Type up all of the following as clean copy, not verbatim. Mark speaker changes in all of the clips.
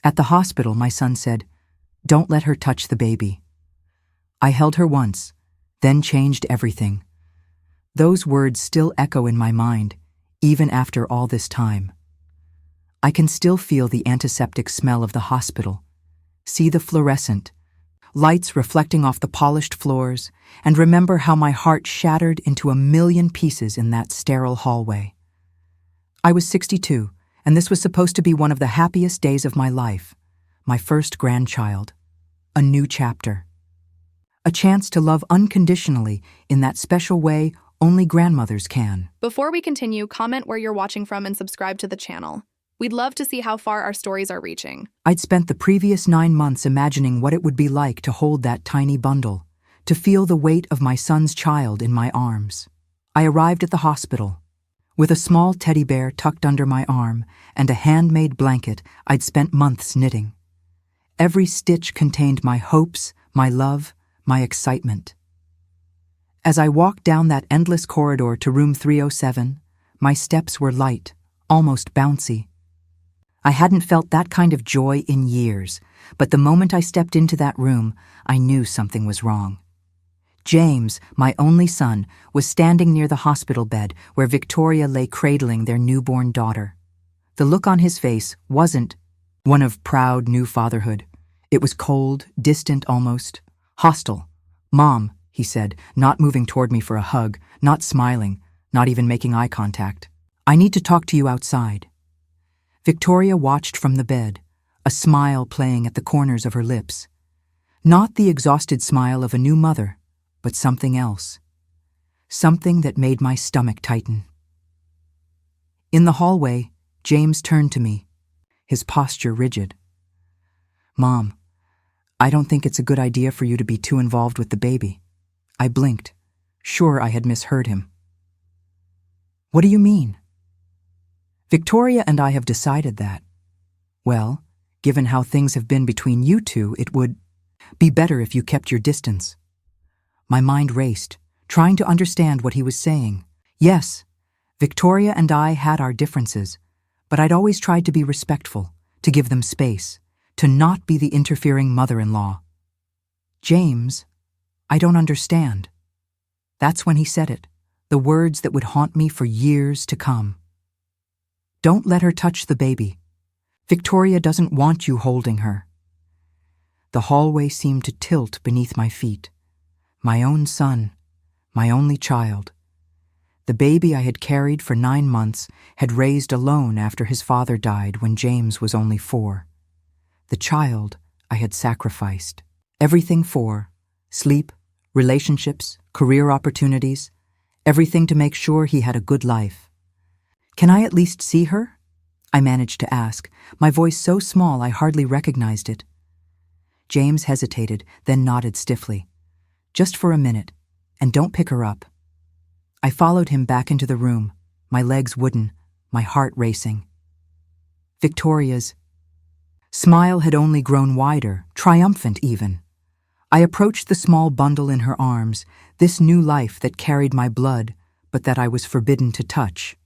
Speaker 1: At the hospital, my son said, "Don't let her touch the baby." I held her once, then changed everything. Those words still echo in my mind, even after all this time. I can still feel the antiseptic smell of the hospital, see the fluorescent lights reflecting off the polished floors, and remember how my heart shattered into a million pieces in that sterile hallway. I was 62, and this was supposed to be one of the happiest days of my life. My first grandchild. A new chapter. A chance to love unconditionally in that special way only grandmothers can.
Speaker 2: Before we continue, comment where you're watching from and subscribe to the channel. We'd love to see how far our stories are reaching.
Speaker 1: I'd spent the previous 9 months imagining what it would be like to hold that tiny bundle, to feel the weight of my son's child in my arms. I arrived at the hospital. With a small teddy bear tucked under my arm and a handmade blanket I'd spent months knitting. Every stitch contained my hopes, my love, my excitement. As I walked down that endless corridor to room 307, my steps were light, almost bouncy. I hadn't felt that kind of joy in years, but the moment I stepped into that room, I knew something was wrong. James, my only son, was standing near the hospital bed where Victoria lay cradling their newborn daughter. The look on his face wasn't one of proud new fatherhood. It was cold, distant almost, hostile. "Mom," he said, not moving toward me for a hug, not smiling, not even making eye contact. "I need to talk to you outside." Victoria watched from the bed, a smile playing at the corners of her lips. Not the exhausted smile of a new mother, but something else. Something that made my stomach tighten. In the hallway, James turned to me, his posture rigid. "Mom, I don't think it's a good idea for you to be too involved with the baby." I blinked, sure I had misheard him. "What do you mean?" "Victoria and I have decided that. Well, given how things have been between you two, it would be better if you kept your distance." My mind raced, trying to understand what he was saying. Yes, Victoria and I had our differences, but I'd always tried to be respectful, to give them space, to not be the interfering mother-in-law. "James, I don't understand." That's when he said it, the words that would haunt me for years to come. "Don't let her touch the baby. Victoria doesn't want you holding her." The hallway seemed to tilt beneath my feet. My own son, my only child. The baby I had carried for 9 months, had raised alone after his father died when James was only 4. The child I had sacrificed. Everything for: sleep, relationships, career opportunities, everything to make sure he had a good life. "Can I at least see her?" I managed to ask, my voice so small I hardly recognized it. James hesitated, then nodded stiffly. "Just for a minute, and don't pick her up." I followed him back into the room, my legs wooden, my heart racing. Victoria's smile had only grown wider, triumphant even. I approached the small bundle in her arms, this new life that carried my blood, but that I was forbidden to touch.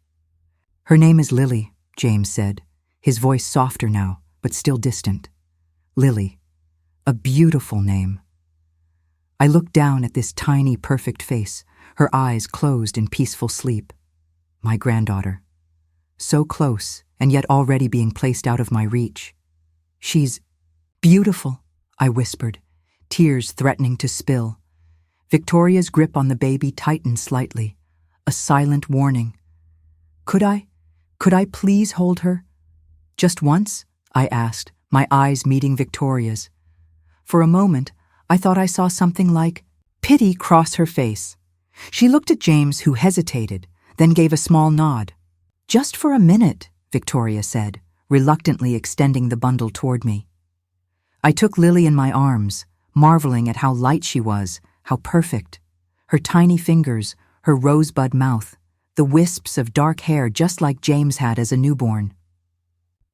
Speaker 1: "Her name is Lily," James said, his voice softer now, but still distant. Lily. A beautiful name. I looked down at this tiny, perfect face, her eyes closed in peaceful sleep. My granddaughter. So close, and yet already being placed out of my reach. "She's beautiful," I whispered, tears threatening to spill. Victoria's grip on the baby tightened slightly, a silent warning. Could I please hold her? "Just once?" I asked, my eyes meeting Victoria's. For a moment, I thought I saw something like pity cross her face. She looked at James, who hesitated, then gave a small nod. "Just for a minute," Victoria said, reluctantly extending the bundle toward me. I took Lily in my arms, marveling at how light she was, how perfect. Her tiny fingers, her rosebud mouth, the wisps of dark hair just like James had as a newborn.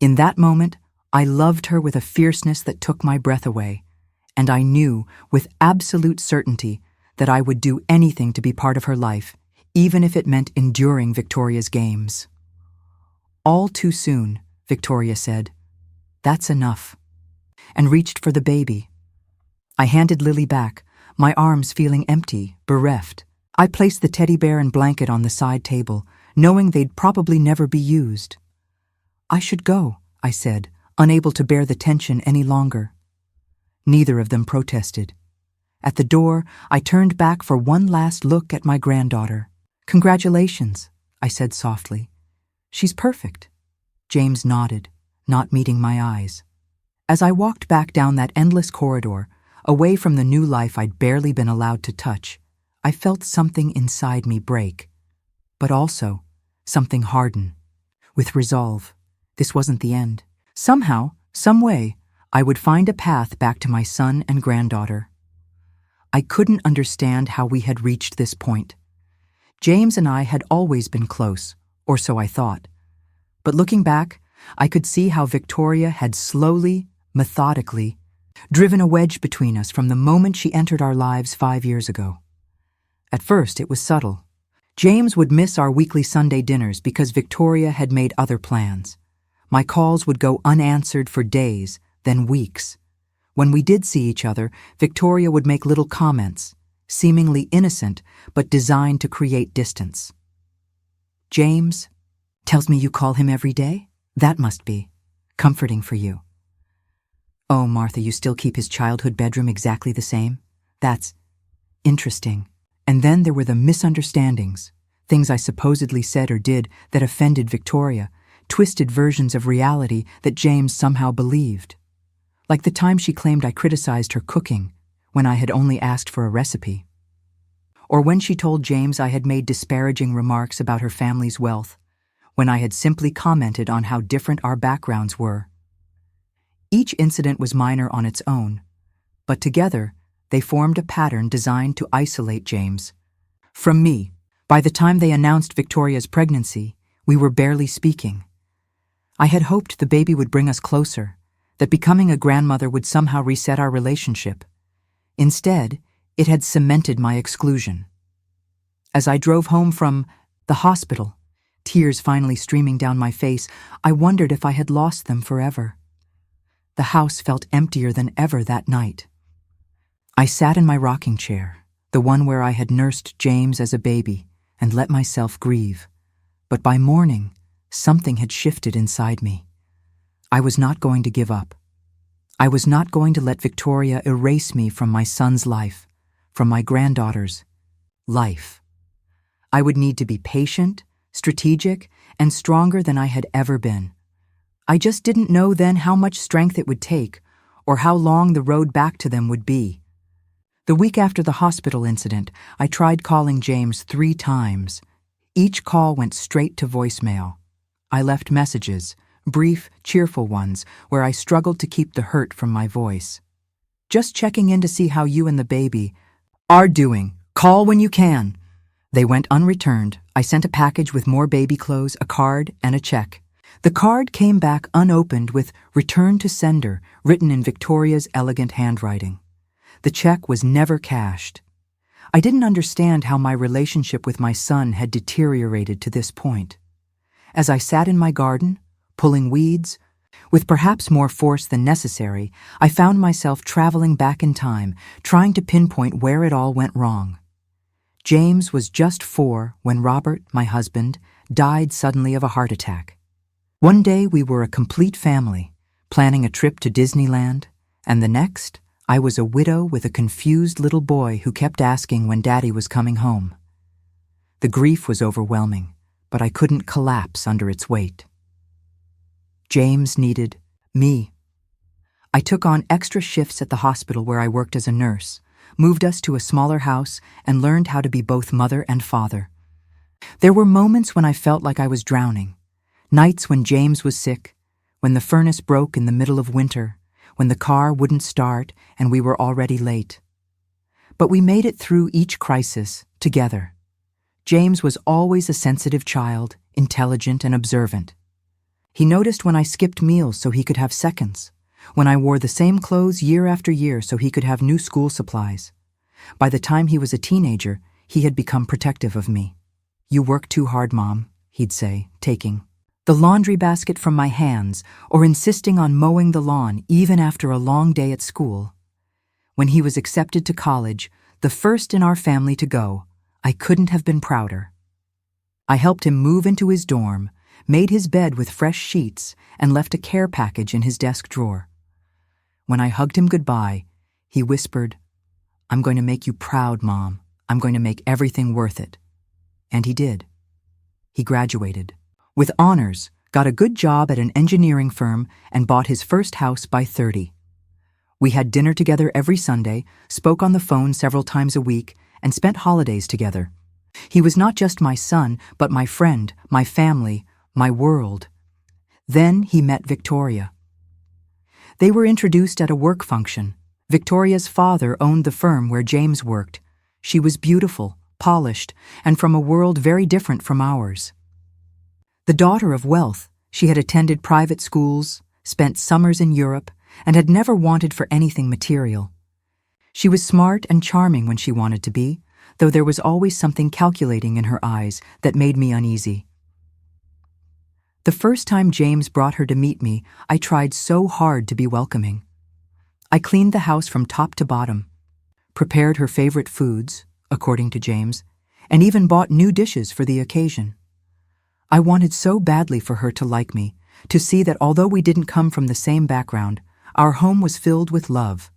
Speaker 1: In that moment, I loved her with a fierceness that took my breath away, and I knew, with absolute certainty, that I would do anything to be part of her life, even if it meant enduring Victoria's games. "All too soon," Victoria said. "That's enough," and reached for the baby. I handed Lily back, my arms feeling empty, bereft. I placed the teddy bear and blanket on the side table, knowing they'd probably never be used. "I should go," I said, unable to bear the tension any longer. Neither of them protested. At the door, I turned back for one last look at my granddaughter. "Congratulations," I said softly. "She's perfect." James nodded, not meeting my eyes. As I walked back down that endless corridor, away from the new life I'd barely been allowed to touch, I felt something inside me break, but also something harden. With resolve, this wasn't the end. Somehow, some way, I would find a path back to my son and granddaughter. I couldn't understand how we had reached this point. James and I had always been close, or so I thought. But looking back, I could see how Victoria had slowly, methodically, driven a wedge between us from the moment she entered our lives 5 years ago. At first, it was subtle. James would miss our weekly Sunday dinners because Victoria had made other plans. My calls would go unanswered for days, then weeks. When we did see each other, Victoria would make little comments, seemingly innocent, but designed to create distance. "James tells me you call him every day? That must be comforting for you." "Oh, Martha, you still keep his childhood bedroom exactly the same? That's interesting." And then there were the misunderstandings, things I supposedly said or did that offended Victoria, twisted versions of reality that James somehow believed. Like the time she claimed I criticized her cooking when I had only asked for a recipe. Or when she told James I had made disparaging remarks about her family's wealth, when I had simply commented on how different our backgrounds were. Each incident was minor on its own, but together they formed a pattern designed to isolate James from me. By the time they announced Victoria's pregnancy, we were barely speaking. I had hoped the baby would bring us closer, that becoming a grandmother would somehow reset our relationship. Instead, it had cemented my exclusion. As I drove home from the hospital, tears finally streaming down my face, I wondered if I had lost them forever. The house felt emptier than ever that night. I sat in my rocking chair, the one where I had nursed James as a baby, and let myself grieve. But by morning, something had shifted inside me. I was not going to give up. I was not going to let Victoria erase me from my son's life, from my granddaughter's life. I would need to be patient, strategic, and stronger than I had ever been. I just didn't know then how much strength it would take, or how long the road back to them would be. The week after the hospital incident, I tried calling James 3 times. Each call went straight to voicemail. I left messages, brief, cheerful ones, where I struggled to keep the hurt from my voice. "Just checking in to see how you and the baby are doing. Call when you can." They went unreturned. I sent a package with more baby clothes, a card, and a check. The card came back unopened with "Return to sender" written in Victoria's elegant handwriting. The check was never cashed. I didn't understand how my relationship with my son had deteriorated to this point. As I sat in my garden, pulling weeds, with perhaps more force than necessary, I found myself traveling back in time, trying to pinpoint where it all went wrong. James was just 4 when Robert, my husband, died suddenly of a heart attack. One day we were a complete family, planning a trip to Disneyland, and the next, I was a widow with a confused little boy who kept asking when Daddy was coming home. The grief was overwhelming, but I couldn't collapse under its weight. James needed me. I took on extra shifts at the hospital where I worked as a nurse, moved us to a smaller house, and learned how to be both mother and father. There were moments when I felt like I was drowning, nights when James was sick, when the furnace broke in the middle of winter, when the car wouldn't start and we were already late. But we made it through each crisis together. James was always a sensitive child, intelligent and observant. He noticed when I skipped meals so he could have seconds, when I wore the same clothes year after year so he could have new school supplies. By the time he was a teenager, he had become protective of me. "You work too hard, Mom," he'd say, taking the laundry basket from my hands, or insisting on mowing the lawn even after a long day at school. When he was accepted to college, the first in our family to go, I couldn't have been prouder. I helped him move into his dorm, made his bed with fresh sheets, and left a care package in his desk drawer. When I hugged him goodbye, he whispered, "I'm going to make you proud, Mom. I'm going to make everything worth it." And he did. He graduated with honors, got a good job at an engineering firm, and bought his first house by 30. We had dinner together every Sunday, spoke on the phone several times a week, and spent holidays together. He was not just my son, but my friend, my family, my world. Then he met Victoria. They were introduced at a work function. Victoria's father owned the firm where James worked. She was beautiful, polished, and from a world very different from ours. The daughter of wealth, she had attended private schools, spent summers in Europe, and had never wanted for anything material. She was smart and charming when she wanted to be, though there was always something calculating in her eyes that made me uneasy. The first time James brought her to meet me, I tried so hard to be welcoming. I cleaned the house from top to bottom, prepared her favorite foods, according to James, and even bought new dishes for the occasion. I wanted so badly for her to like me, to see that although we didn't come from the same background, our home was filled with love.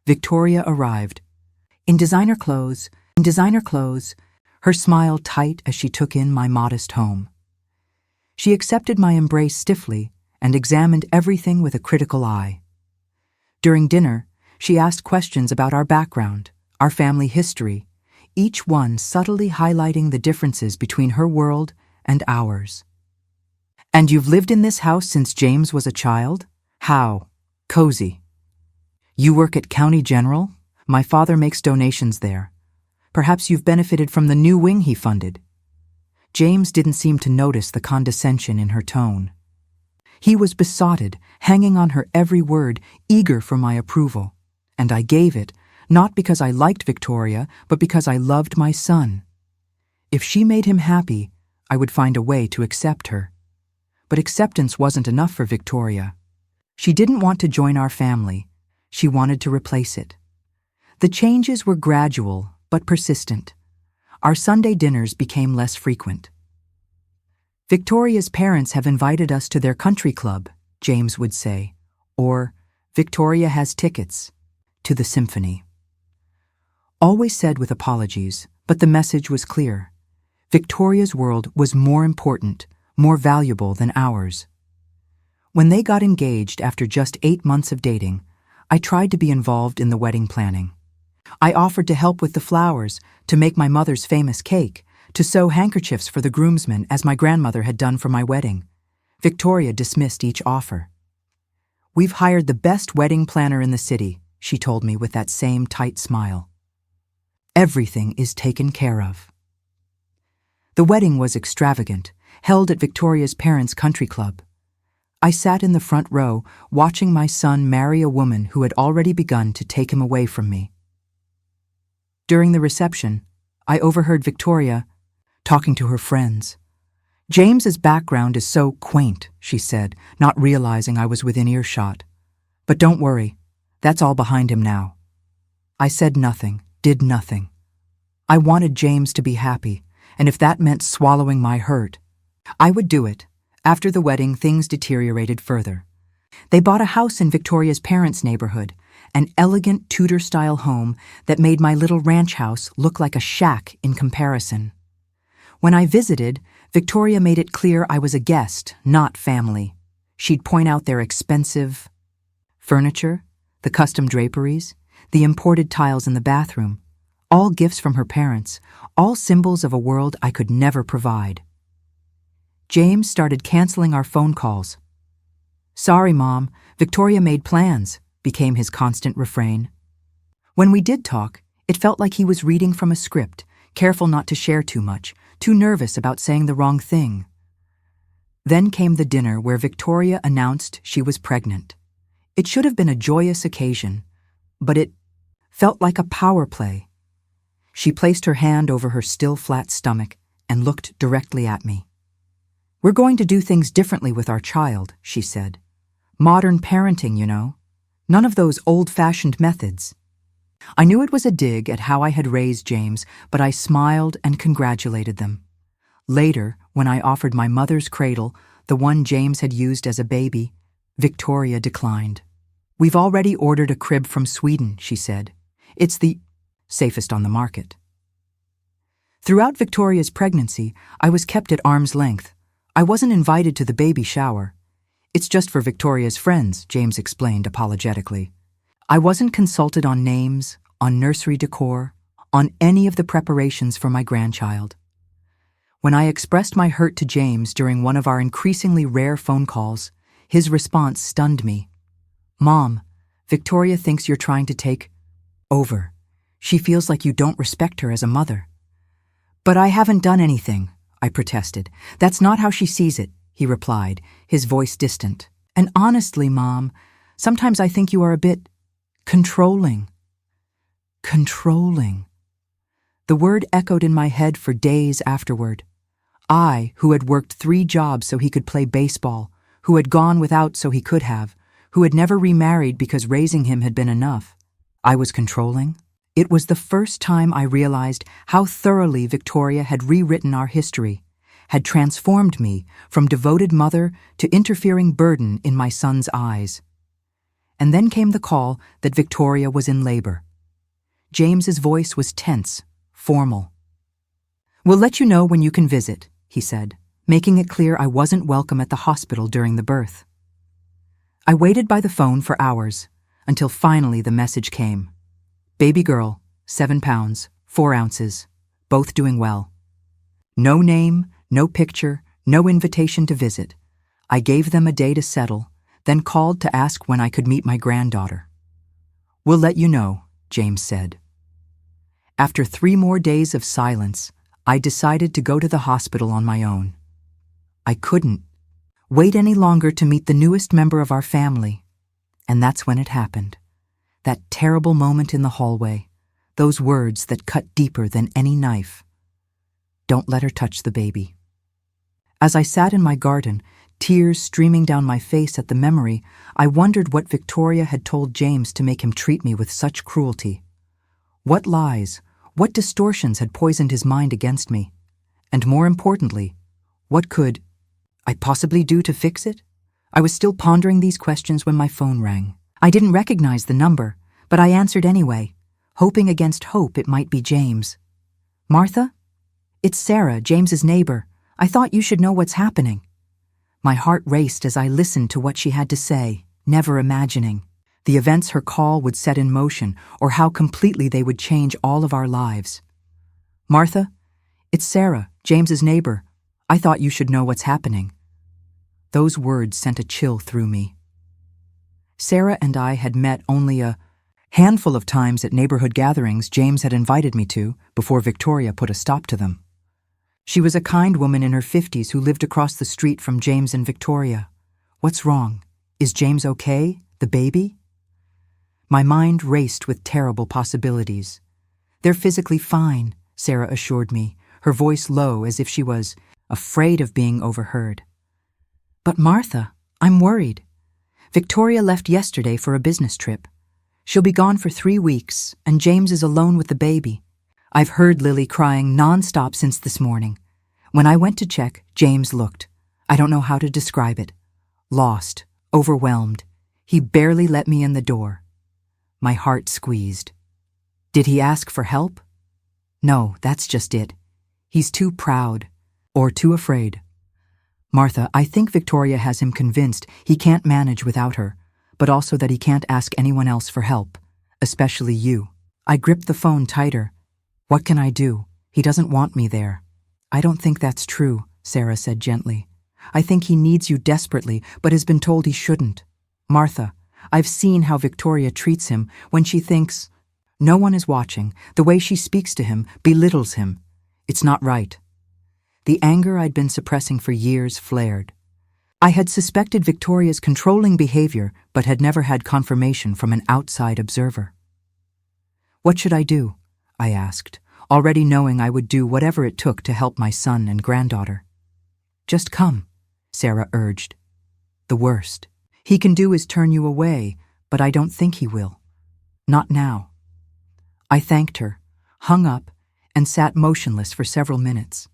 Speaker 1: Victoria arrived. In designer clothes, her smile tight as she took in my modest home. She accepted my embrace stiffly and examined everything with a critical eye. During dinner, she asked questions about our background, our family history, each one subtly highlighting the differences between her world and ours. "And you've lived in this house since James was a child? How? Cozy. You work at County General? My father makes donations there. Perhaps you've benefited from the new wing he funded." James didn't seem to notice the condescension in her tone. He was besotted, hanging on her every word, eager for my approval. And I gave it, not because I liked Victoria, but because I loved my son. If she made him happy, I would find a way to accept her. But acceptance wasn't enough for Victoria. She didn't want to join our family. She wanted to replace it. The changes were gradual, but persistent. Our Sunday dinners became less frequent. "Victoria's parents have invited us to their country club," James would say, or "Victoria has tickets to the symphony." Always said with apologies, but the message was clear. Victoria's world was more important, more valuable than ours. When they got engaged after just 8 months of dating, I tried to be involved in the wedding planning. I offered to help with the flowers, to make my mother's famous cake, to sew handkerchiefs for the groomsmen as my grandmother had done for my wedding. Victoria dismissed each offer. "We've hired the best wedding planner in the city," she told me with that same tight smile. "Everything is taken care of." The wedding was extravagant, held at Victoria's parents' country club. I sat in the front row, watching my son marry a woman who had already begun to take him away from me. During the reception, I overheard Victoria talking to her friends. "James's background is so quaint," she said, not realizing I was within earshot. "But don't worry, that's all behind him now." I said nothing, did nothing. I wanted James to be happy, and if that meant swallowing my hurt, I would do it. After the wedding, things deteriorated further. They bought a house in Victoria's parents' neighborhood, an elegant Tudor-style home that made my little ranch house look like a shack in comparison. When I visited, Victoria made it clear I was a guest, not family. She'd point out their expensive furniture, the custom draperies, the imported tiles in the bathroom, all gifts from her parents, all symbols of a world I could never provide. James started canceling our phone calls. "Sorry, Mom, Victoria made plans," became his constant refrain. When we did talk, it felt like he was reading from a script, careful not to share too much, too nervous about saying the wrong thing. Then came the dinner where Victoria announced she was pregnant. It should have been a joyous occasion, but it felt like a power play. She placed her hand over her still flat stomach and looked directly at me. "We're going to do things differently with our child," she said. "Modern parenting, you know. None of those old-fashioned methods." I knew it was a dig at how I had raised James, but I smiled and congratulated them. Later, when I offered my mother's cradle, the one James had used as a baby, Victoria declined. "We've already ordered a crib from Sweden," she said. "It's the safest on the market." Throughout Victoria's pregnancy, I was kept at arm's length. I wasn't invited to the baby shower. "It's just for Victoria's friends," James explained apologetically. I wasn't consulted on names, on nursery decor, on any of the preparations for my grandchild. When I expressed my hurt to James during one of our increasingly rare phone calls, his response stunned me. "Mom, Victoria thinks you're trying to take over. She feels like you don't respect her as a mother." "But I haven't done anything," I protested. "That's not how she sees it," he replied, his voice distant. "And honestly, Mom, sometimes I think you are a bit controlling." Controlling. The word echoed in my head for days afterward. I, who had worked 3 jobs so he could play baseball, who had gone without so he could have, who had never remarried because raising him had been enough. I was controlling? It was the first time I realized how thoroughly Victoria had rewritten our history, had transformed me from devoted mother to interfering burden in my son's eyes. And then came the call that Victoria was in labor. James's voice was tense, formal. "We'll let you know when you can visit," he said, making it clear I wasn't welcome at the hospital during the birth. I waited by the phone for hours, until finally the message came. "Baby girl, 7 pounds, 4 ounces, both doing well." No name, no picture, no invitation to visit. I gave them a day to settle, then called to ask when I could meet my granddaughter. "We'll let you know," James said. After 3 more days of silence, I decided to go to the hospital on my own. I couldn't wait any longer to meet the newest member of our family. And that's when it happened. That terrible moment in the hallway, those words that cut deeper than any knife. "Don't let her touch the baby." As I sat in my garden, tears streaming down my face at the memory, I wondered what Victoria had told James to make him treat me with such cruelty. What lies, what distortions had poisoned his mind against me? And more importantly, what could I possibly do to fix it? I was still pondering these questions when my phone rang. I didn't recognize the number, but I answered anyway, hoping against hope it might be James. "Martha? It's Sarah, James's neighbor. I thought you should know what's happening." My heart raced as I listened to what she had to say, never imagining the events her call would set in motion or how completely they would change all of our lives. "Martha, it's Sarah, James's neighbor. I thought you should know what's happening." Those words sent a chill through me. Sarah and I had met only a handful of times at neighborhood gatherings James had invited me to before Victoria put a stop to them. She was a kind woman in her 50s who lived across the street from James and Victoria. What's wrong? Is James okay? The baby? My mind raced with terrible possibilities. "They're physically fine," Sarah assured me, her voice low as if she was afraid of being overheard. "But Martha, I'm worried. Victoria left yesterday for a business trip. She'll be gone for 3 weeks, and James is alone with the baby. I've heard Lily crying nonstop since this morning. When I went to check, James looked. I don't know how to describe it. Lost, overwhelmed. He barely let me in the door." My heart squeezed. "Did he ask for help?" "No, that's just it. He's too proud, or too afraid." "Martha, I think Victoria has him convinced he can't manage without her, but also that he can't ask anyone else for help, especially you." I gripped the phone tighter. "What can I do? He doesn't want me there." "I don't think that's true," Sarah said gently. "I think he needs you desperately, but has been told he shouldn't. Martha, I've seen how Victoria treats him when she thinks no one is watching. The way she speaks to him belittles him. It's not right." The anger I'd been suppressing for years flared. I had suspected Victoria's controlling behavior, but had never had confirmation from an outside observer. "What should I do?" I asked, already knowing I would do whatever it took to help my son and granddaughter. "Just come," Sarah urged. "The worst. He can do is turn you away, but I don't think he will. Not now." I thanked her, hung up, and sat motionless for several minutes.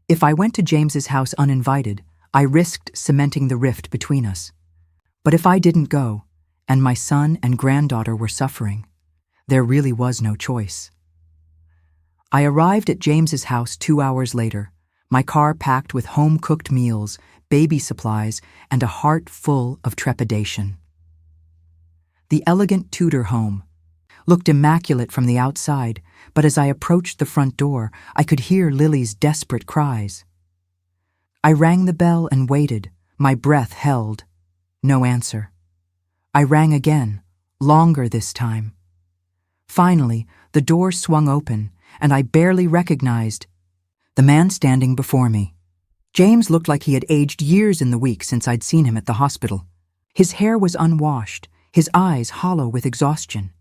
Speaker 1: If I went to James's house uninvited, I risked cementing the rift between us. But if I didn't go, and my son and granddaughter were suffering, there really was no choice. I arrived at James's house 2 hours later, my car packed with home-cooked meals, baby supplies, and a heart full of trepidation. The elegant Tudor home looked immaculate from the outside, but as I approached the front door, I could hear Lily's desperate cries. I rang the bell and waited, my breath held. No answer. I rang again, longer this time. Finally, the door swung open, and I barely recognized the man standing before me. James looked like he had aged years in the week since I'd seen him at the hospital. His hair was unwashed, his eyes hollow with exhaustion.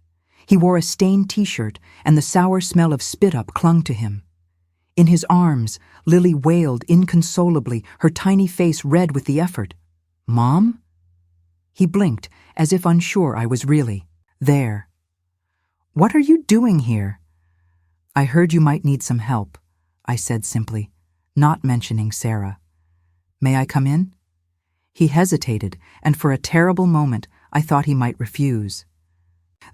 Speaker 1: He wore a stained t-shirt, and the sour smell of spit-up clung to him. In his arms, Lily wailed inconsolably, her tiny face red with the effort. "Mom?" He blinked, as if unsure I was really there. "What are you doing here?" "I heard you might need some help," I said simply, not mentioning Sarah. "May I come in?" He hesitated, and for a terrible moment I thought he might refuse.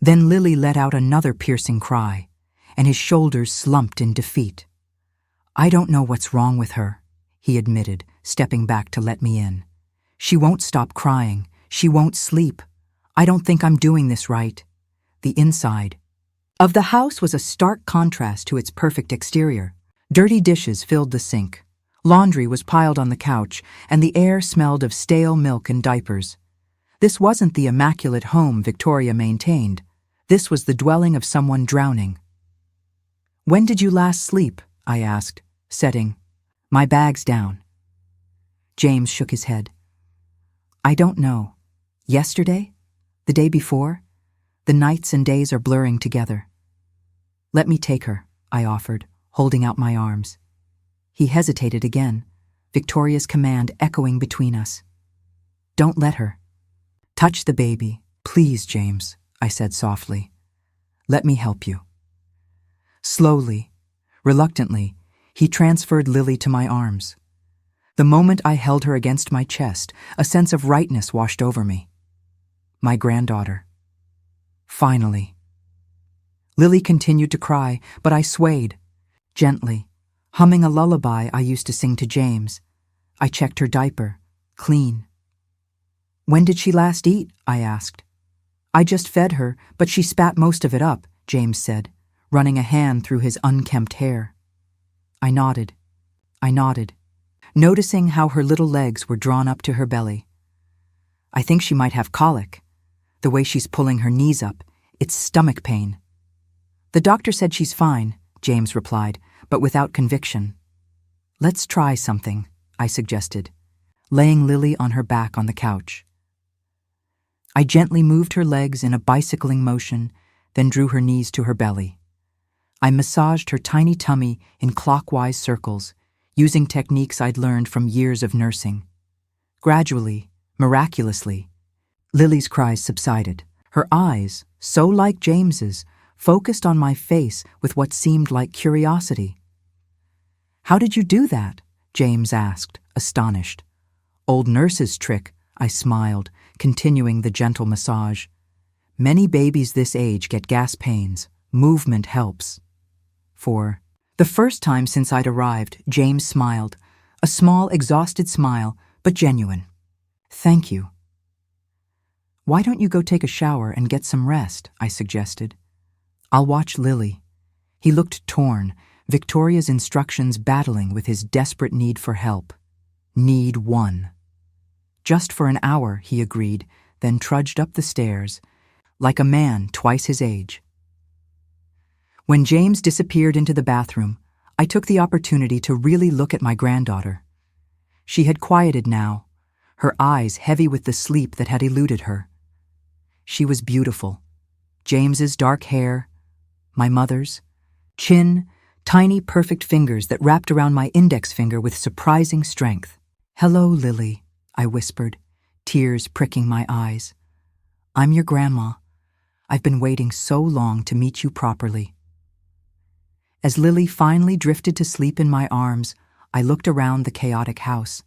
Speaker 1: Then Lily let out another piercing cry, and his shoulders slumped in defeat. "I don't know what's wrong with her," he admitted, stepping back to let me in. "She won't stop crying. She won't sleep. I don't think I'm doing this right." The inside of the house was a stark contrast to its perfect exterior. Dirty dishes filled the sink. Laundry was piled on the couch, and the air smelled of stale milk and diapers. This wasn't the immaculate home Victoria maintained. This was the dwelling of someone drowning. "When did you last sleep?" I asked, setting my bags down. James shook his head. "I don't know. Yesterday? The day before? The nights and days are blurring together." "Let me take her," I offered, holding out my arms. He hesitated again, Victoria's command echoing between us. "Don't let her." "Touch the baby, please, James," I said softly. "Let me help you." Slowly, reluctantly, he transferred Lily to my arms. The moment I held her against my chest, a sense of rightness washed over me. My granddaughter. Finally. Lily continued to cry, but I swayed, gently, humming a lullaby I used to sing to James. I checked her diaper, clean. "When did she last eat?" I asked. "I just fed her, but she spat most of it up," James said, running a hand through his unkempt hair. I nodded, noticing how her little legs were drawn up to her belly. "I think she might have colic. The way she's pulling her knees up, it's stomach pain." "The doctor said she's fine," James replied, but without conviction. "Let's try something," I suggested, laying Lily on her back on the couch. I gently moved her legs in a bicycling motion, then drew her knees to her belly. I massaged her tiny tummy in clockwise circles, using techniques I'd learned from years of nursing. Gradually, miraculously, Lily's cries subsided. Her eyes, so like James's, focused on my face with what seemed like curiosity. "How did you do that?" James asked, astonished. "Old nurse's trick," I smiled, continuing the gentle massage. "Many babies this age get gas pains. Movement helps." For the first time since I'd arrived, James smiled, a small, exhausted smile, but genuine. "Thank you." "Why don't you go take a shower and get some rest?" I suggested. "I'll watch Lily." He looked torn, Victoria's instructions battling with his desperate need for help. Need one. "Just for an hour," he agreed, then trudged up the stairs, like a man twice his age. When James disappeared into the bathroom, I took the opportunity to really look at my granddaughter. She had quieted now, her eyes heavy with the sleep that had eluded her. She was beautiful. James's dark hair, my mother's, chin, tiny perfect fingers that wrapped around my index finger with surprising strength. "Hello, Lily," I whispered, tears pricking my eyes. "I'm your grandma. I've been waiting so long to meet you properly." As Lily finally drifted to sleep in my arms, I looked around the chaotic house.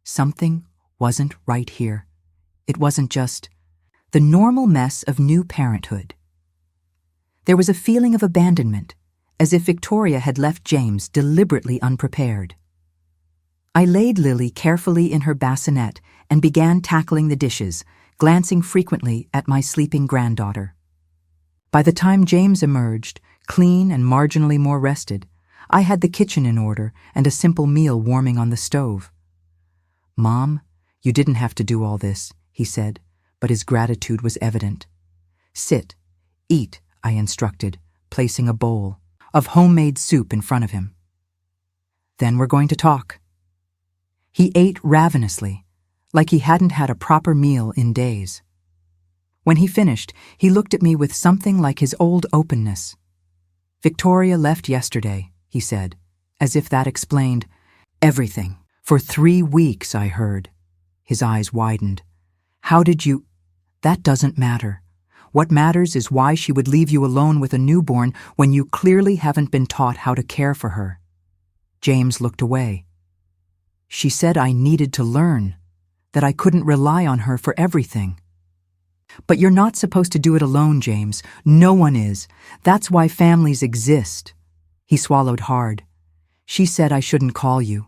Speaker 1: Something wasn't right here. It wasn't just the normal mess of new parenthood. There was a feeling of abandonment, as if Victoria had left James deliberately unprepared. I laid Lily carefully in her bassinet and began tackling the dishes, glancing frequently at my sleeping granddaughter. By the time James emerged, clean and marginally more rested, I had the kitchen in order and a simple meal warming on the stove. "Mom, you didn't have to do all this," he said, but his gratitude was evident. "Sit, eat," I instructed, placing a bowl of homemade soup in front of him. "Then we're going to talk." He ate ravenously, like he hadn't had a proper meal in days. When he finished, he looked at me with something like his old openness. "Victoria left yesterday," he said, as if that explained everything. "For 3 weeks, I heard." His eyes widened. "How did you—" "That doesn't matter. What matters is why she would leave you alone with a newborn when you clearly haven't been taught how to care for her." James looked away. "She said I needed to learn, that I couldn't rely on her for everything." "But you're not supposed to do it alone, James. No one is. That's why families exist." He swallowed hard. "She said I shouldn't call you,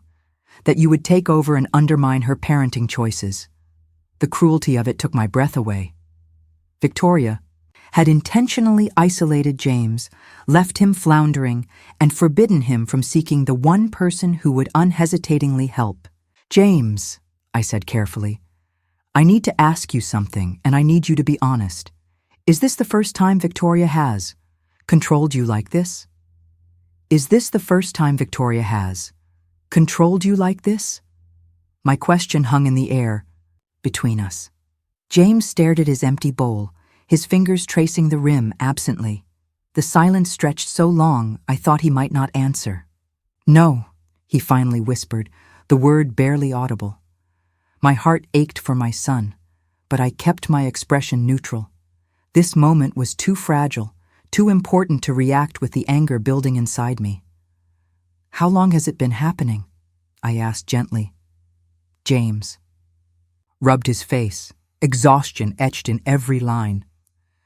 Speaker 1: that you would take over and undermine her parenting choices." The cruelty of it took my breath away. Victoria had intentionally isolated James, left him floundering, and forbidden him from seeking the one person who would unhesitatingly help. "James," I said carefully, "I need to ask you something, and I need you to be honest. Is this the first time Victoria has controlled you like this? Is this the first time Victoria has controlled you like this?" My question hung in the air between us. James stared at his empty bowl, his fingers tracing the rim absently. The silence stretched so long I thought he might not answer. "No," he finally whispered, the word barely audible. My heart ached for my son, but I kept my expression neutral. This moment was too fragile, too important to react with the anger building inside me. "How long has it been happening?" I asked gently. James rubbed his face, exhaustion etched in every line.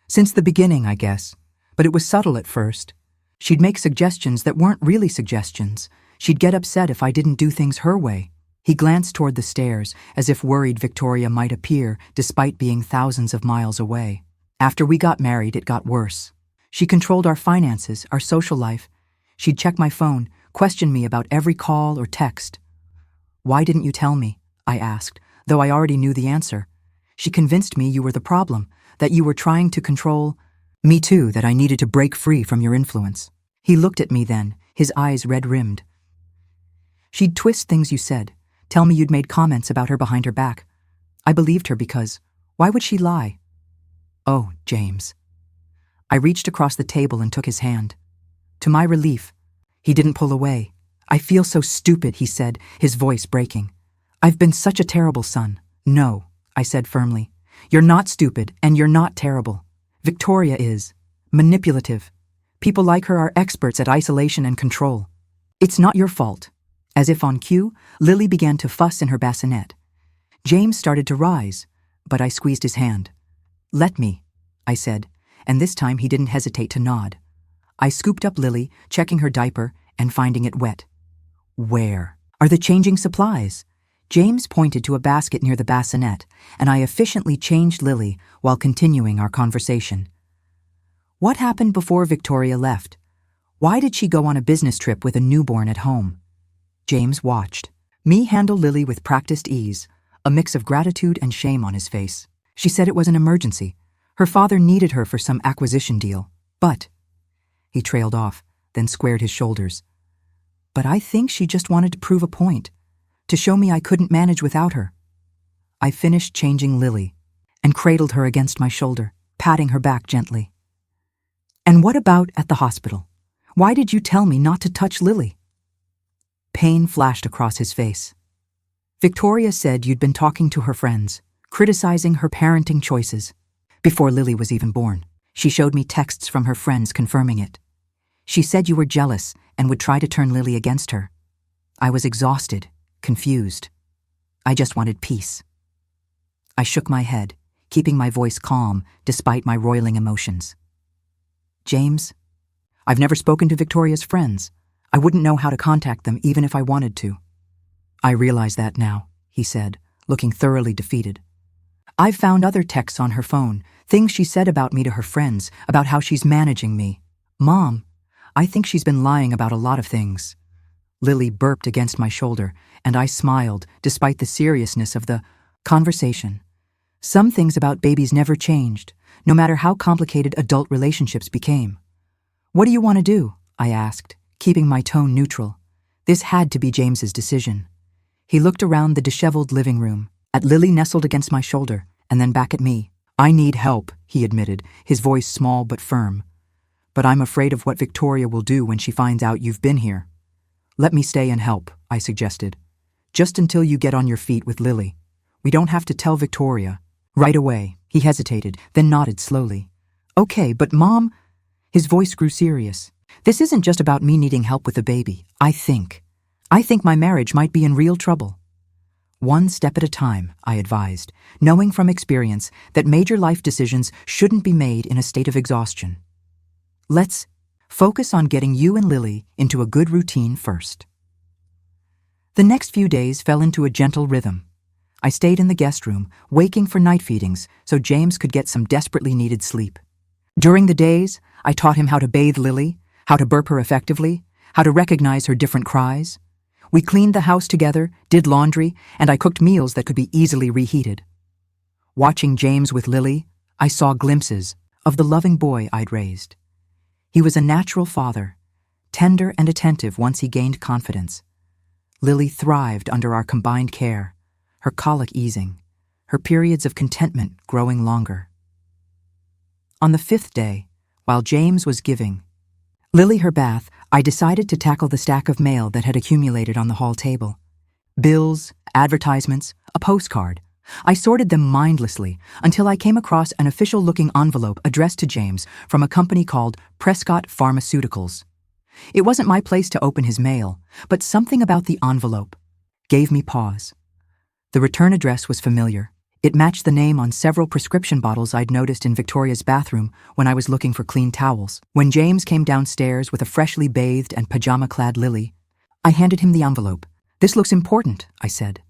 Speaker 1: "Since the beginning, I guess, but it was subtle at first. She'd make suggestions that weren't really suggestions. She'd get upset if I didn't do things her way." He glanced toward the stairs, as if worried Victoria might appear despite being thousands of miles away. "After we got married, it got worse. She controlled our finances, our social life. She'd check my phone, question me about every call or text." "Why didn't you tell me?" I asked, though I already knew the answer. "She convinced me you were the problem, that you were trying to control me too, that I needed to break free from your influence." He looked at me then, his eyes red-rimmed. "She'd twist things you said, tell me you'd made comments about her behind her back. I believed her because, why would she lie?" "Oh, James." I reached across the table and took his hand. To my relief, he didn't pull away. "I feel so stupid," he said, his voice breaking. "I've been such a terrible son." "No," I said firmly. "You're not stupid, and you're not terrible. Victoria is. Manipulative. People like her are experts at isolation and control. It's not your fault." As if on cue, Lily began to fuss in her bassinet. James started to rise, but I squeezed his hand. "Let me," I said, and this time he didn't hesitate to nod. I scooped up Lily, checking her diaper and finding it wet. "Where are the changing supplies?" James pointed to a basket near the bassinet, and I efficiently changed Lily while continuing our conversation. "What happened before Victoria left? Why did she go on a business trip with a newborn at home?" James watched me handle Lily with practiced ease, a mix of gratitude and shame on his face. "She said it was an emergency. Her father needed her for some acquisition deal. But—" He trailed off, then squared his shoulders. "But I think she just wanted to prove a point, to show me I couldn't manage without her." I finished changing Lily and cradled her against my shoulder, patting her back gently. "And what about at the hospital? Why did you tell me not to touch Lily?" Pain flashed across his face. Victoria said you'd been talking to her friends, criticizing her parenting choices. Before Lily was even born, she showed me texts from her friends confirming it. She said you were jealous and would try to turn Lily against her. I was exhausted, confused. I just wanted peace. I shook my head, keeping my voice calm despite my roiling emotions. James, I've never spoken to Victoria's friends. I wouldn't know how to contact them even if I wanted to. I realize that now, he said, looking thoroughly defeated. I've found other texts on her phone, things she said about me to her friends, about how she's managing me. Mom, I think she's been lying about a lot of things. Lily burped against my shoulder, and I smiled despite the seriousness of the conversation. Some things about babies never changed, no matter how complicated adult relationships became. What do you want to do? I asked, keeping my tone neutral. This had to be James's decision. He looked around the disheveled living room, at Lily nestled against my shoulder, and then back at me. I need help, he admitted, his voice small but firm. But I'm afraid of what Victoria will do when she finds out you've been here. Let me stay and help, I suggested. Just until you get on your feet with Lily. We don't have to tell Victoria. Right away, he hesitated, then nodded slowly. Okay, but Mom... His voice grew serious. This isn't just about me needing help with the baby. I think my marriage might be in real trouble. One step at a time, I advised, knowing from experience that major life decisions shouldn't be made in a state of exhaustion. Let's focus on getting you and Lily into a good routine first. The next few days fell into a gentle rhythm. I stayed in the guest room, waking for night feedings so James could get some desperately needed sleep. During the days, I taught him how to bathe Lily, how to burp her effectively, how to recognize her different cries. We cleaned the house together, did laundry, and I cooked meals that could be easily reheated. Watching James with Lily, I saw glimpses of the loving boy I'd raised. He was a natural father, tender and attentive once he gained confidence. Lily thrived under our combined care, her colic easing, her periods of contentment growing longer. On the 5th day, while James was giving Lily her bath, I decided to tackle the stack of mail that had accumulated on the hall table. Bills, advertisements, a postcard. I sorted them mindlessly until I came across an official-looking envelope addressed to James from a company called Prescott Pharmaceuticals. It wasn't my place to open his mail, but something about the envelope gave me pause. The return address was familiar. It matched the name on several prescription bottles I'd noticed in Victoria's bathroom when I was looking for clean towels. When James came downstairs with a freshly bathed and pajama-clad Lily, I handed him the envelope. "This looks important," I said.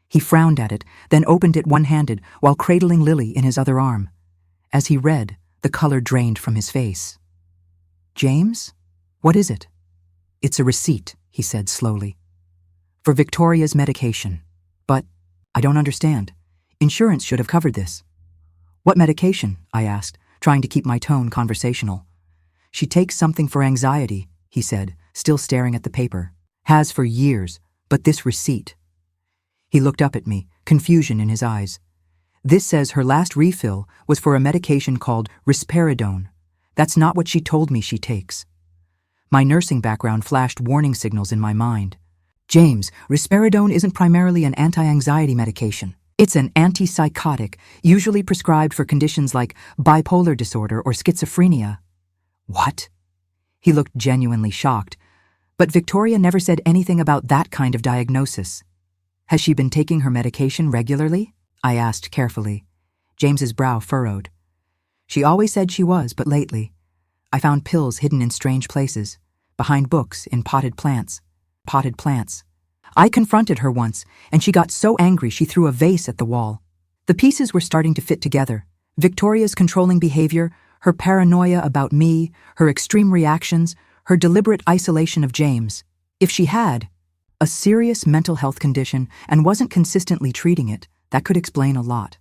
Speaker 1: He frowned at it, then opened it one-handed while cradling Lily in his other arm. As he read, the color drained from his face. "James? What is it?" "It's a receipt," he said slowly. "For Victoria's medication. But I don't understand. Insurance should have covered this." "What medication?" I asked, trying to keep my tone conversational. "She takes something for anxiety," he said, still staring at the paper. "Has for years, but this receipt." He looked up at me, confusion in his eyes. "This says her last refill was for a medication called risperidone. That's not what she told me she takes." My nursing background flashed warning signals in my mind. "James, risperidone isn't primarily an anti-anxiety medication. It's an antipsychotic, usually prescribed for conditions like bipolar disorder or schizophrenia." "What?" He looked genuinely shocked, but Victoria never said anything about that kind of diagnosis. "Has she been taking her medication regularly?" I asked carefully. James's brow furrowed. "She always said she was, but lately. I found pills hidden in strange places, behind books, in potted plants. I confronted her once, and she got so angry she threw a vase at the wall. The pieces were starting to fit together. Victoria's controlling behavior, her paranoia about me, her extreme reactions, her deliberate isolation of James. If she had a serious mental health condition and wasn't consistently treating it, that could explain a lot."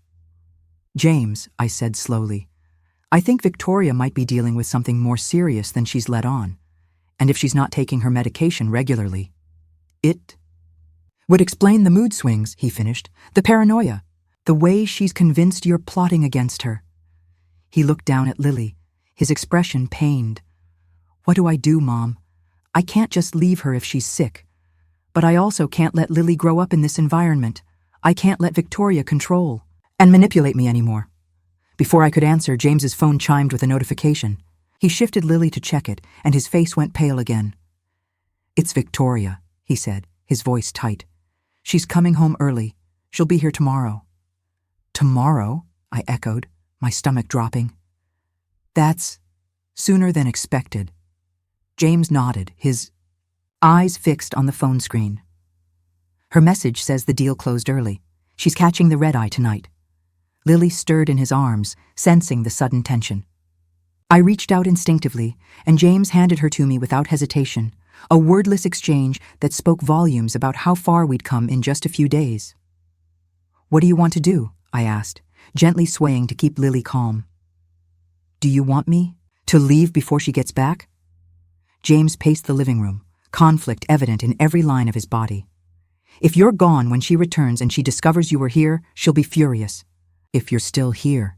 Speaker 1: "James," I said slowly, "I think Victoria might be dealing with something more serious than she's let on. And if she's not taking her medication regularly, it would explain the mood swings," he finished, "the paranoia, the way she's convinced you're plotting against her." He looked down at Lily, his expression pained. "What do I do, Mom? I can't just leave her if she's sick. But I also can't let Lily grow up in this environment. I can't let Victoria control and manipulate me anymore. Before I could answer, James's phone chimed with a notification. He shifted Lily to check it, and his face went pale again. "It's Victoria," he said, his voice tight. "She's coming home early. She'll be here tomorrow." "Tomorrow?" I echoed, my stomach dropping. "That's sooner than expected." James nodded, his eyes fixed on the phone screen. "Her message says the deal closed early. She's catching the red-eye tonight." Lily stirred in his arms, sensing the sudden tension. I reached out instinctively, and James handed her to me without hesitation, a wordless exchange that spoke volumes about how far we'd come in just a few days. "What do you want to do?" I asked, gently swaying to keep Lily calm. "Do you want me to leave before she gets back?" James paced the living room, conflict evident in every line of his body. "If you're gone when she returns and she discovers you were here, she'll be furious. If you're still here."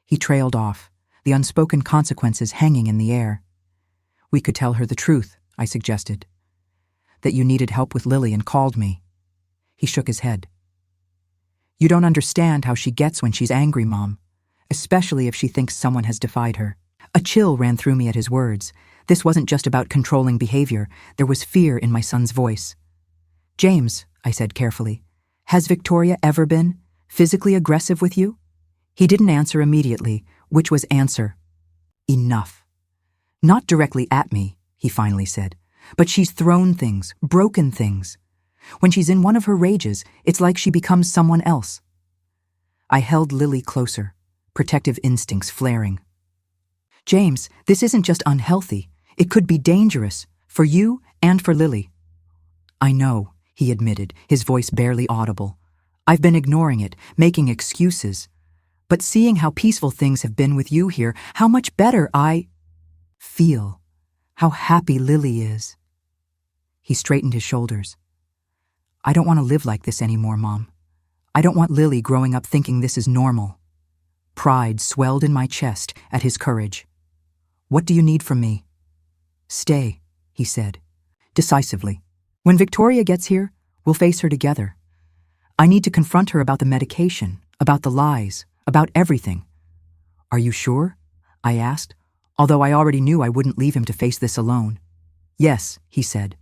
Speaker 1: He trailed off, the unspoken consequences hanging in the air. "We could tell her the truth," I suggested. "That you needed help with Lily and called me." He shook his head. "You don't understand how she gets when she's angry, Mom, especially if she thinks someone has defied her." A chill ran through me at his words. This wasn't just about controlling behavior. There was fear in my son's voice. "James," I said carefully, "has Victoria ever been physically aggressive with you?" He didn't answer immediately, which was answer enough. "Not directly at me," he finally said, "but she's thrown things, broken things. When she's in one of her rages, it's like she becomes someone else." I held Lily closer, protective instincts flaring. "James, this isn't just unhealthy. It could be dangerous, for you and for Lily." "I know," he admitted, his voice barely audible. "I've been ignoring it, making excuses. But seeing how peaceful things have been with you here, how much better I feel. How happy Lily is." He straightened his shoulders. "I don't want to live like this anymore, Mom. I don't want Lily growing up thinking this is normal." Pride swelled in my chest at his courage. "What do you need from me?" "Stay," he said, decisively. "When Victoria gets here, we'll face her together. I need to confront her about the medication, about the lies, about everything." "Are you sure?" I asked, although I already knew I wouldn't leave him to face this alone. "Yes," he said,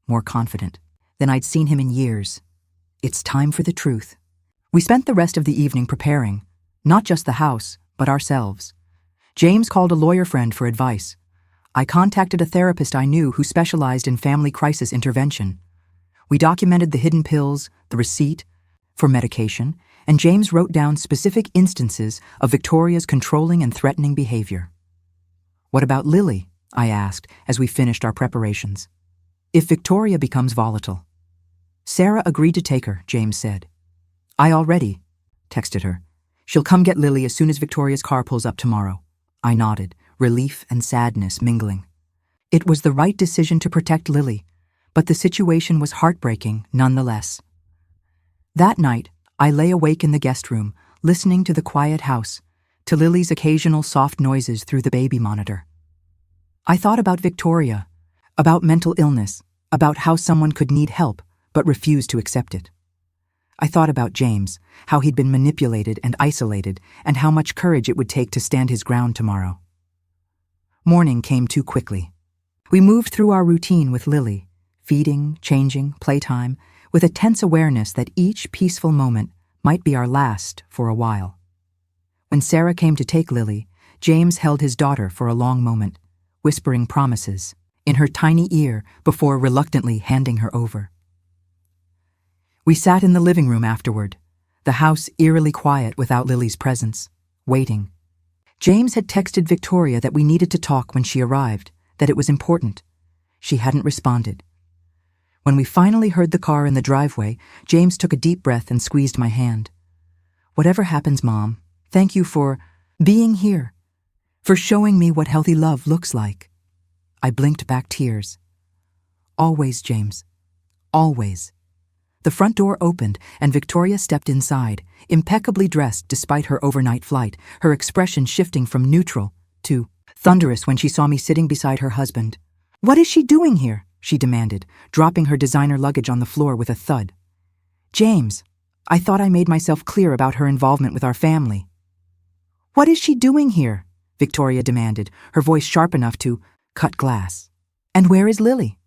Speaker 1: more confident than I'd seen him in years. "It's time for the truth." We spent the rest of the evening preparing, not just the house, but ourselves. James called a lawyer friend for advice. I contacted a therapist I knew who specialized in family crisis intervention. We documented the hidden pills, the receipt for medication, and James wrote down specific instances of Victoria's controlling and threatening behavior. "What about Lily?" I asked as we finished our preparations. "If Victoria becomes volatile." "Sarah agreed to take her," James said. "I already texted her. She'll come get Lily as soon as Victoria's car pulls up tomorrow." I nodded, relief and sadness mingling. It was the right decision to protect Lily, but the situation was heartbreaking nonetheless. That night, I lay awake in the guest room, listening to the quiet house, to Lily's occasional soft noises through the baby monitor. I thought about Victoria, about mental illness, about how someone could need help but refuse to accept it. I thought about James, how he'd been manipulated and isolated, and how much courage it would take to stand his ground tomorrow. Morning came too quickly. We moved through our routine with Lily, feeding, changing, playtime, with a tense awareness that each peaceful moment might be our last for a while. When Sarah came to take Lily, James held his daughter for a long moment, whispering promises in her tiny ear before reluctantly handing her over. We sat in the living room afterward, the house eerily quiet without Lily's presence, waiting. James had texted Victoria that we needed to talk when she arrived, that it was important. She hadn't responded. When we finally heard the car in the driveway, James took a deep breath and squeezed my hand. "Whatever happens, Mom, thank you for being here, for showing me what healthy love looks like." I blinked back tears. "Always, James. Always." The front door opened, and Victoria stepped inside, impeccably dressed despite her overnight flight, her expression shifting from neutral to thunderous when she saw me sitting beside her husband. "What is she doing here?" she demanded, dropping her designer luggage on the floor with a thud. James, I thought I made myself clear about her involvement with our family. What is she doing here? Victoria demanded, her voice sharp enough to cut glass. And where is Lily?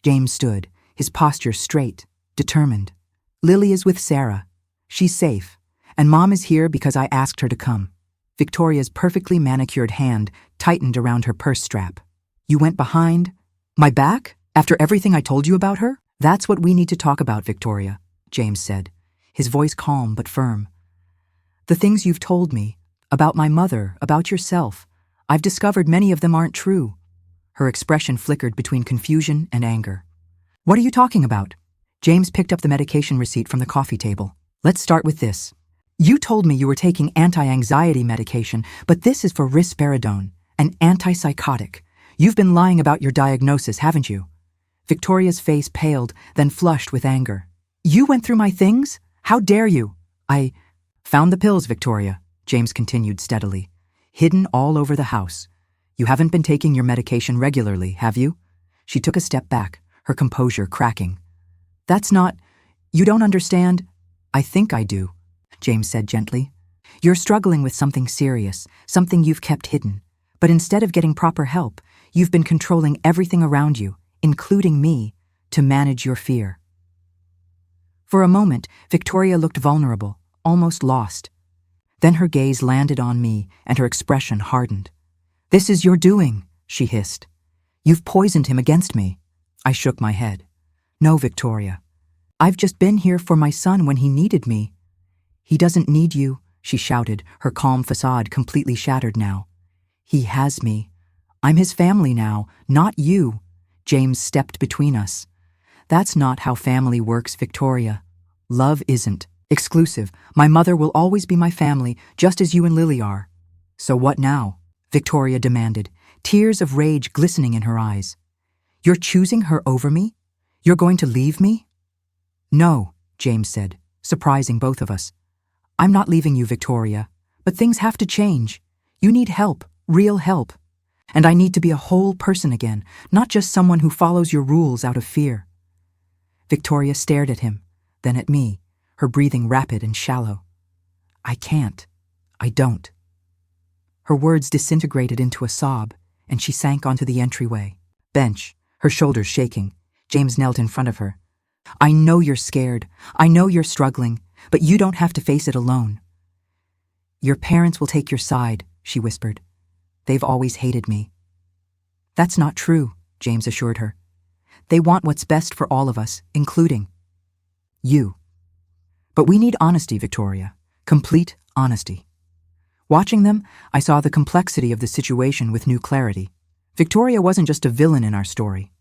Speaker 1: James stood, his posture straight, determined. Lily is with Sarah. She's safe, and Mom is here because I asked her to come. Victoria's perfectly manicured hand tightened around her purse strap. You went behind my back? After everything I told you about her? That's what we need to talk about, Victoria, James said, his voice calm but firm. The things you've told me, about my mother, about yourself, I've discovered many of them aren't true. Her expression flickered between confusion and anger. What are you talking about? James picked up the medication receipt from the coffee table. Let's start with this. You told me you were taking anti-anxiety medication, but this is for risperidone, an antipsychotic. You've been lying about your diagnosis, haven't you? Victoria's face paled, then flushed with anger. You went through my things? How dare you? I found the pills, Victoria, James continued steadily, hidden all over the house. You haven't been taking your medication regularly, have you? She took a step back, her composure cracking. That's not... You don't understand? I think I do, James said gently. You're struggling with something serious, something you've kept hidden. But instead of getting proper help, you've been controlling everything around you, including me, to manage your fear. For a moment, Victoria looked vulnerable, almost lost. Then her gaze landed on me, and her expression hardened. This is your doing, she hissed. You've poisoned him against me. I shook my head. No, Victoria. I've just been here for my son when he needed me. He doesn't need you, she shouted, her calm facade completely shattered now. He has me. I'm his family now, not you. James stepped between us. That's not how family works, Victoria. Love isn't exclusive. My mother will always be my family, just as you and Lily are. So what now? Victoria demanded, tears of rage glistening in her eyes. You're choosing her over me? You're going to leave me? No, James said, surprising both of us. I'm not leaving you, Victoria, but things have to change. You need help, real help. And I need to be a whole person again, not just someone who follows your rules out of fear. Victoria stared at him, then at me, her breathing rapid and shallow. I can't. I don't. Her words disintegrated into a sob, and she sank onto the entryway bench, her shoulders shaking. James knelt in front of her. I know you're scared. I know you're struggling, but you don't have to face it alone. Your parents will take your side, she whispered. They've always hated me. That's not true, James assured her. They want what's best for all of us, including you. But we need honesty, Victoria. Complete honesty. Watching them, I saw the complexity of the situation with new clarity. Victoria wasn't just a villain in our story.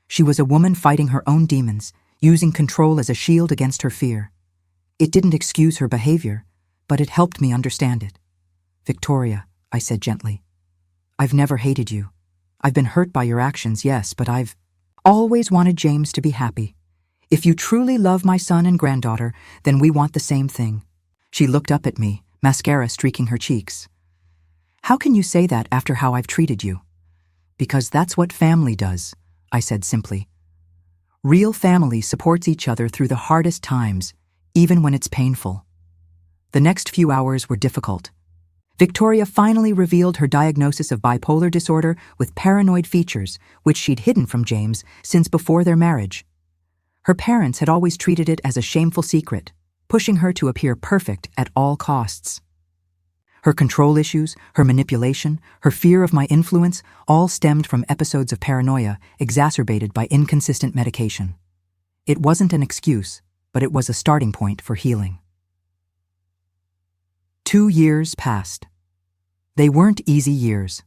Speaker 1: She was a woman fighting her own demons, using control as a shield against her fear. It didn't excuse her behavior, but it helped me understand it. Victoria, I said gently, I've never hated you. I've been hurt by your actions, yes, but I've always wanted James to be happy. If you truly love my son and granddaughter, then we want the same thing. She looked up at me, mascara streaking her cheeks. How can you say that after how I've treated you? Because that's what family does, I said simply. Real family supports each other through the hardest times, even when it's painful. The next few hours were difficult. Victoria finally revealed her diagnosis of bipolar disorder with paranoid features, which she'd hidden from James since before their marriage. Her parents had always treated it as a shameful secret, pushing her to appear perfect at all costs. Her control issues, her manipulation, her fear of my influence all stemmed from episodes of paranoia exacerbated by inconsistent medication. It wasn't an excuse, but it was a starting point for healing. 2 years passed. They weren't easy years,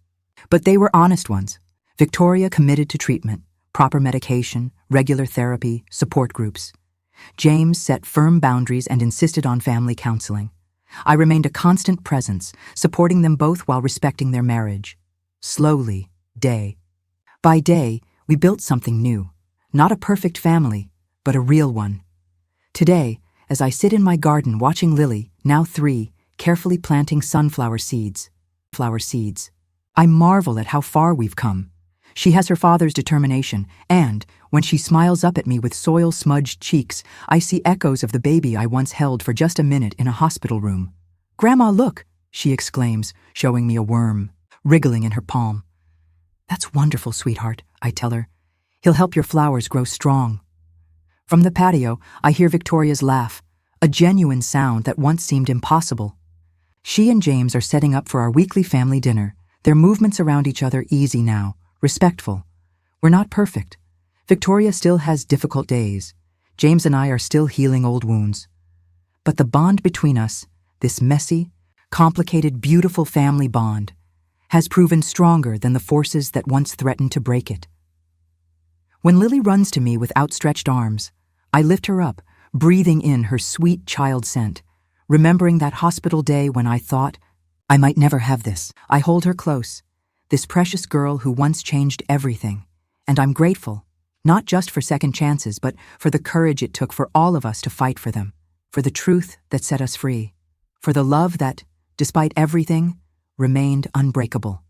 Speaker 1: but they were honest ones. Victoria committed to treatment, proper medication, regular therapy, support groups. James set firm boundaries and insisted on family counseling. I remained a constant presence, supporting them both while respecting their marriage. Slowly, day by day, we built something new. Not a perfect family, but a real one. Today, as I sit in my garden watching Lily, now 3, carefully planting sunflower seeds, I marvel at how far we've come. She has her father's determination, and, when she smiles up at me with soil-smudged cheeks, I see echoes of the baby I once held for just a minute in a hospital room. "Grandma, look!" she exclaims, showing me a worm, wriggling in her palm. "That's wonderful, sweetheart," I tell her. "He'll help your flowers grow strong." From the patio, I hear Victoria's laugh, a genuine sound that once seemed impossible. She and James are setting up for our weekly family dinner, their movements around each other easy now, respectful. We're not perfect. Victoria still has difficult days. James and I are still healing old wounds. But the bond between us, this messy, complicated, beautiful family bond, has proven stronger than the forces that once threatened to break it. When Lily runs to me with outstretched arms, I lift her up, breathing in her sweet child scent, remembering that hospital day when I thought, I might never have this. I hold her close, this precious girl who once changed everything, and I'm grateful, not just for second chances, but for the courage it took for all of us to fight for them, for the truth that set us free, for the love that, despite everything, remained unbreakable.